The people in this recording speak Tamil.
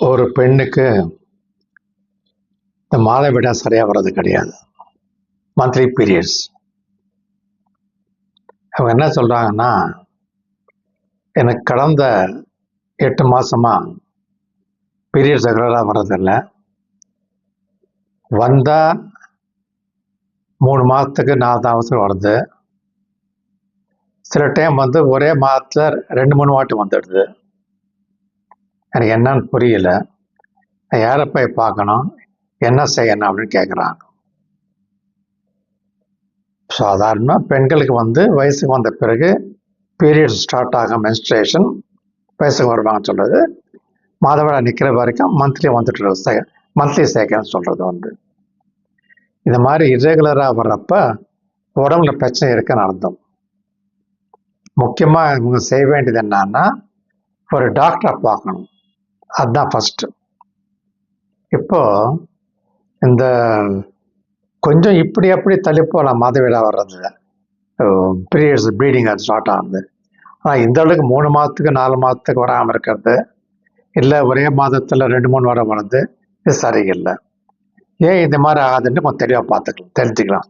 ஒரு பெண்ணுக்கு இந்த மாதவிடா சரியாக வர்றது கிடையாது. Monthly periods. அவங்க என்ன சொல்கிறாங்கன்னா, எனக்கு கடந்த 8 மாதமாக பீரியட்ஸ் ரெகுலராக வர்றதில்ல. வந்தால் 3 மாதத்துக்கு 4 மாதத்துக்கு வருது. சில டைம் ஒரே மாதத்தில் 2-3 வாட்டி வந்துடுது. எனக்கு என்னன்னு புரியல. நான் யாரை போய் பார்க்கணும், என்ன செய்யணும் அப்படின்னு கேட்குறாங்க. சாதாரணமாக பெண்களுக்கு வயசுக்கு வந்த பிறகு பீரியட்ஸ் ஸ்டார்ட் ஆகும், மென்ஸ்ட்ரேஷன் வயசுக்கு வருவாங்கன்னு சொல்கிறது. மாதவிடா நிற்கிற வரைக்கும் மந்த்லி வந்துட்டு மந்த்லி சைக்கிள்னு சொல்கிறது. இந்த மாதிரி இரெகுலராக வர்றப்ப உடம்புல பிரச்சனை இருக்குன்னு அர்த்தம். முக்கியமாக இவங்க செய்ய வேண்டியது என்னன்னா, ஒரு டாக்டரை பார்க்கணும். அதுதான் ஃபஸ்ட்டு. இப்போது இந்த கொஞ்சம் இப்படி அப்படி தள்ளி போகலாம் மாதவிடா வர்றது, பீரியட்ஸ் ப்ளீடிங் அது ஸ்டார்ட் ஆகுது. ஆனால் இந்த அளவுக்கு 3 மாதத்துக்கு 4 மாதத்துக்கு வராமல் இருக்கிறது, இல்லை ஒரே மாதத்தில் 2-3 வாரம் வருது, இது சரியில்லை. ஏன் இந்த மாதிரி ஆகுதுன்னு கொஞ்சம் தெளிவாக தெரிஞ்சுக்கலாம்.